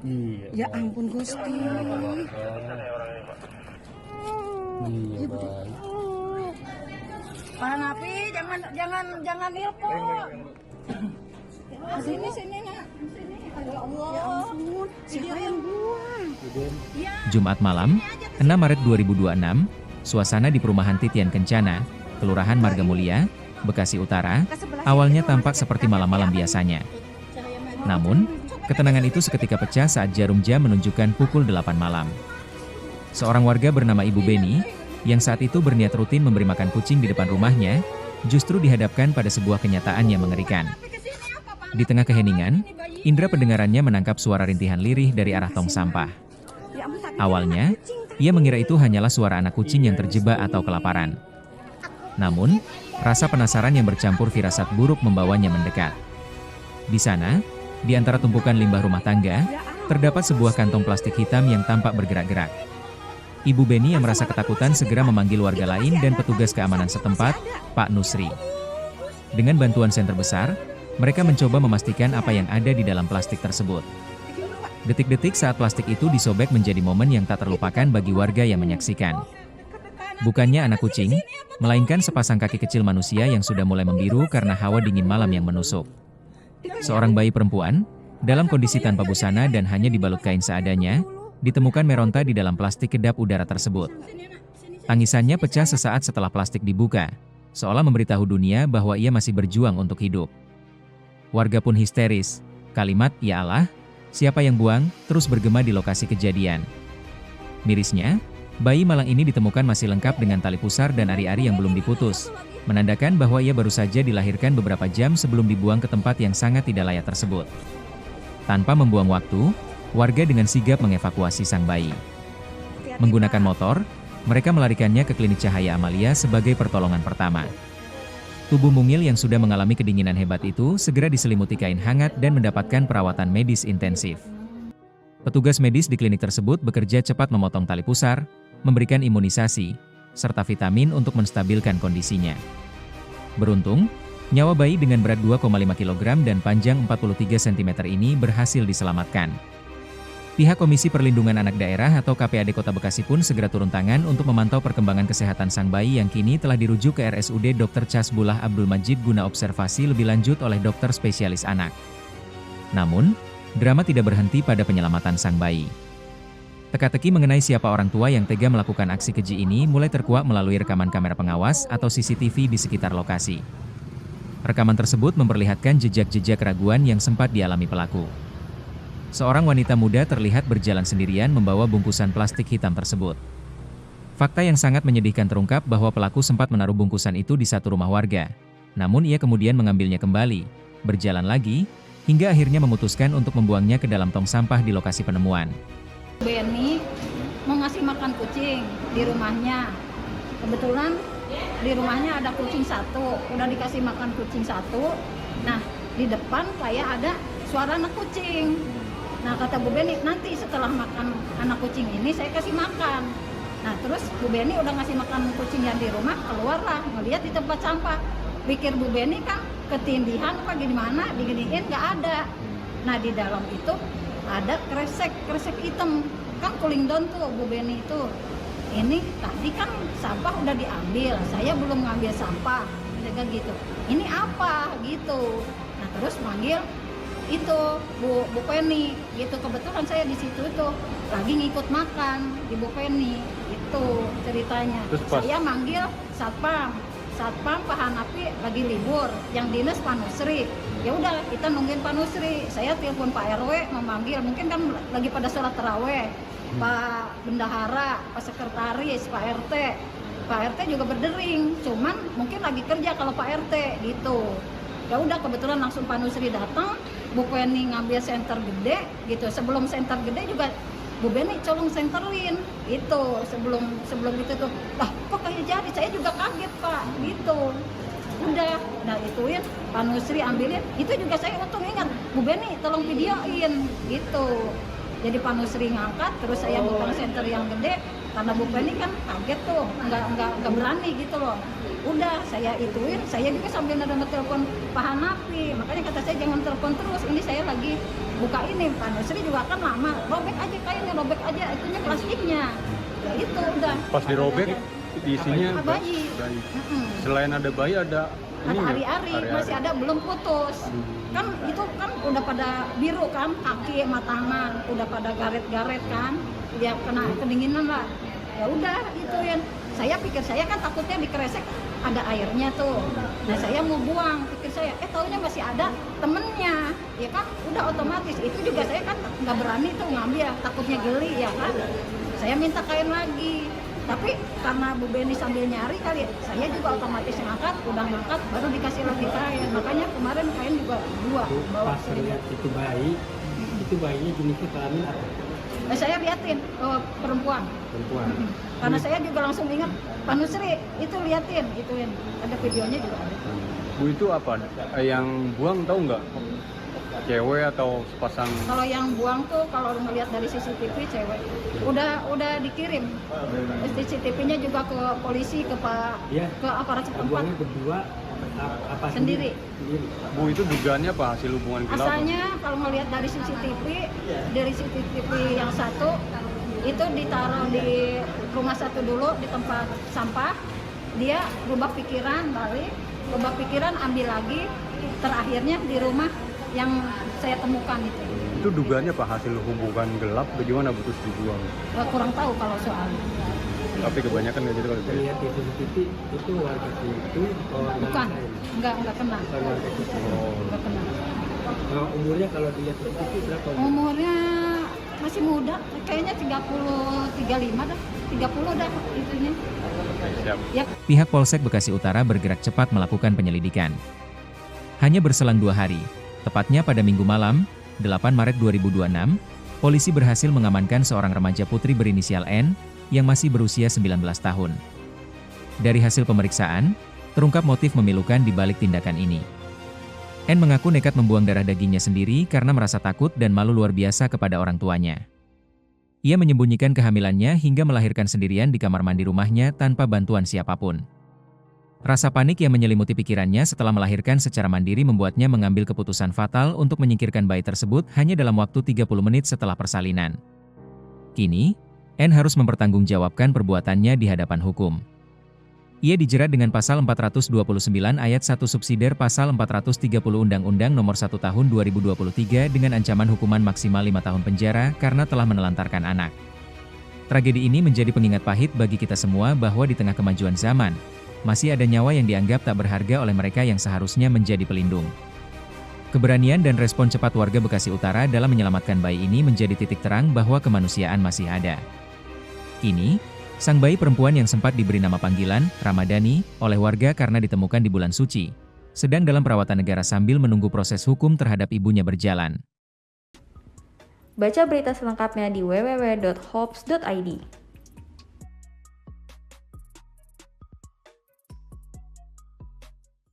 Iya. Ya ampun Gusti. Iya, baik. Pak Napi, jangan nelpon. Sini nak. Sini. Ya Allah. Ya ampun. Siapa yang buang? Jumat malam, 6 Maret 2026, suasana di perumahan Titian Kencana, Kelurahan Margamulia, Bekasi Utara, awalnya tampak seperti malam-malam biasanya. Namun, ketenangan itu seketika pecah saat jarum jam menunjukkan pukul 8 malam. Seorang warga bernama Ibu Beni, yang saat itu berniat rutin memberi makan kucing di depan rumahnya, justru dihadapkan pada sebuah kenyataan yang mengerikan. Di tengah keheningan, indera pendengarannya menangkap suara rintihan lirih dari arah tong sampah. Awalnya, ia mengira itu hanyalah suara anak kucing yang terjebak atau kelaparan. Namun, rasa penasaran yang bercampur firasat buruk membawanya mendekat. Di sana, di antara tumpukan limbah rumah tangga, terdapat sebuah kantong plastik hitam yang tampak bergerak-gerak. Ibu Beni yang merasa ketakutan segera memanggil warga lain dan petugas keamanan setempat, Pak Nusri. Dengan bantuan senter besar, mereka mencoba memastikan apa yang ada di dalam plastik tersebut. Detik-detik saat plastik itu disobek menjadi momen yang tak terlupakan bagi warga yang menyaksikan. Bukannya anak kucing, melainkan sepasang kaki kecil manusia yang sudah mulai membiru karena hawa dingin malam yang menusuk. Seorang bayi perempuan, dalam kondisi tanpa busana dan hanya dibalut kain seadanya, ditemukan meronta di dalam plastik kedap udara tersebut. Tangisannya pecah sesaat setelah plastik dibuka, seolah memberitahu dunia bahwa ia masih berjuang untuk hidup. Warga pun histeris, kalimat "Ya Allah, siapa yang buang?" terus bergema di lokasi kejadian. Mirisnya, bayi malang ini ditemukan masih lengkap dengan tali pusar dan ari-ari yang belum diputus, menandakan bahwa ia baru saja dilahirkan beberapa jam sebelum dibuang ke tempat yang sangat tidak layak tersebut. Tanpa membuang waktu, warga dengan sigap mengevakuasi sang bayi. Menggunakan motor, mereka melarikannya ke klinik Cahaya Amalia sebagai pertolongan pertama. Tubuh mungil yang sudah mengalami kedinginan hebat itu segera diselimuti kain hangat dan mendapatkan perawatan medis intensif. Petugas medis di klinik tersebut bekerja cepat memotong tali pusar, memberikan imunisasi, serta vitamin untuk menstabilkan kondisinya. Beruntung, nyawa bayi dengan berat 2,5 kg dan panjang 43 cm ini berhasil diselamatkan. Pihak Komisi Perlindungan Anak Daerah atau KPAD Kota Bekasi pun segera turun tangan untuk memantau perkembangan kesehatan sang bayi yang kini telah dirujuk ke RSUD Dr. Casbullah Abdul Majid guna observasi lebih lanjut oleh dokter spesialis anak. Namun, drama tidak berhenti pada penyelamatan sang bayi. Teka-teki mengenai siapa orang tua yang tega melakukan aksi keji ini mulai terkuak melalui rekaman kamera pengawas atau CCTV di sekitar lokasi. Rekaman tersebut memperlihatkan jejak-jejak keraguan yang sempat dialami pelaku. Seorang wanita muda terlihat berjalan sendirian membawa bungkusan plastik hitam tersebut. Fakta yang sangat menyedihkan terungkap bahwa pelaku sempat menaruh bungkusan itu di satu rumah warga. Namun ia kemudian mengambilnya kembali, berjalan lagi, hingga akhirnya memutuskan untuk membuangnya ke dalam tong sampah di lokasi penemuan. Beni mau ngasih makan kucing di rumahnya. Kebetulan di rumahnya ada kucing satu, udah dikasih makan kucing satu. Nah, di depan kayak ada suara anak kucing. Nah, kata Bu Beni, nanti setelah makan anak kucing ini saya kasih makan. Nah, terus Bu Beni udah ngasih makan kucing yang di rumah, keluarlah ngeliat di tempat sampah. Pikir Bu Beni kan ketindihan apa gimana, diginiin nggak ada. Nah, di dalam itu ada kresek hitam. Kan cooling down tuh Bu Beni itu. Ini tadi kan sampah udah diambil, saya belum ngambil sampah. Jaga gitu. Ini apa gitu. Nah, terus manggil itu Bu Penny gitu, kebetulan saya di situ tuh lagi ngikut makan di Bu Penny itu ceritanya. Saya manggil satpam Pak Hanapi lagi libur, yang dinas Pak Nusri. Ya udah kita nungguin Pak Nusri. Saya telepon Pak RW memanggil, mungkin kan lagi pada sholat taraweh. Pak Bendahara, Pak Sekretaris, Pak RT. Pak RT juga berdering, cuman mungkin lagi kerja kalau Pak RT gitu. Ya udah kebetulan langsung Pak Nusri datang, Bu Penny ngambil senter gede gitu. Sebelum senter gede juga Bu Beni colong senterin itu sebelum itu tuh, lah kok kayak jadi, saya juga kaget Pak gitu. Udah, nah ituin Pak Nusri ambilin, itu juga saya untung ingat, Bu Beni tolong videoin gitu. Jadi Pak Nusri ngangkat, terus saya buka senter yang gede, karena Bu Penny kan kaget tuh, nggak berani gitu loh. Udah saya ituin, saya juga sambil nada telepon Pak Hanapi, makanya kata saya jangan telepon terus, ini saya lagi buka ini, Pak Nusri juga kan lama, robek aja kainnya, robek aja itunya plastiknya. Ya itu udah. Pas dirobek isinya bayi. Selain ada bayi ada ini ari-ari, masih ada belum putus. Kan itu kan udah pada biru kan, kaki sama tangan udah pada garet-garet kan, dia kena kedinginan lah. Ya udah itu yang saya pikir, saya kan takutnya dikeresek ada airnya tuh. Nah saya mau buang, pikir saya, taunya masih ada temennya, ya kan udah otomatis. Itu juga saya kan nggak berani tuh ngambil, takutnya geli ya kan. Saya minta kain lagi, tapi karena Bu Beni sambil nyari kali, saya juga otomatis ngangkat, udah ngangkat baru dikasih lagi kain. Makanya kemarin kain juga 2 bawa pas lihat itu bayinya jenisnya kelamin apa? Saya liatin perempuan. Karena saya juga langsung ingat Pak Nusri itu liatin, ituin ada videonya juga ada. Bu itu apa? Yang buang tahu nggak? Cewek atau sepasang? Kalau yang buang tuh kalau ngelihat dari CCTV cewek. Udah dikirim. CCTV-nya juga ke polisi, ke ke aparat setempat. Buangnya berdua apa sendiri? Bu itu dugaannya apa hasil hubungan gelap? Asalnya kalau ngelihat dari CCTV yang satu itu ditaruh di rumah satu dulu di tempat sampah, dia berubah pikiran balik, ambil lagi, terakhirnya di rumah yang saya temukan itu. Itu dugaannya apa hasil hubungan gelap bagaimana putus dibuang? Kurang tahu kalau soal. Tapi kebanyakan nggak gitu kalau gitu. Lihat di CCTV itu warga situ Bukan, enggak kenal. Enggak kenal. Umurnya kalau dilihat CCTV berapa? Umurnya masih muda, kayaknya 35 dah, 30 dah itunya. Siap. Ya. Pihak Polsek Bekasi Utara bergerak cepat melakukan penyelidikan. Hanya berselang 2 hari, tepatnya pada Minggu malam, 8 Maret 2026, polisi berhasil mengamankan seorang remaja putri berinisial N, yang masih berusia 19 tahun. Dari hasil pemeriksaan, terungkap motif memilukan di balik tindakan ini. N mengaku nekat membuang darah dagingnya sendiri karena merasa takut dan malu luar biasa kepada orang tuanya. Ia menyembunyikan kehamilannya hingga melahirkan sendirian di kamar mandi rumahnya tanpa bantuan siapapun. Rasa panik yang menyelimuti pikirannya setelah melahirkan secara mandiri membuatnya mengambil keputusan fatal untuk menyingkirkan bayi tersebut hanya dalam waktu 30 menit setelah persalinan. Kini, N harus mempertanggungjawabkan perbuatannya di hadapan hukum. Ia dijerat dengan pasal 429 ayat 1 subsidiar pasal 430 Undang-Undang Nomor 1 Tahun 2023 dengan ancaman hukuman maksimal 5 tahun penjara karena telah menelantarkan anak. Tragedi ini menjadi pengingat pahit bagi kita semua bahwa di tengah kemajuan zaman, masih ada nyawa yang dianggap tak berharga oleh mereka yang seharusnya menjadi pelindung. Keberanian dan respon cepat warga Bekasi Utara dalam menyelamatkan bayi ini menjadi titik terang bahwa kemanusiaan masih ada. Kini, sang bayi perempuan yang sempat diberi nama panggilan, Ramadhani, oleh warga karena ditemukan di bulan suci, sedang dalam perawatan negara sambil menunggu proses hukum terhadap ibunya berjalan. Baca berita selengkapnya di www.hops.id.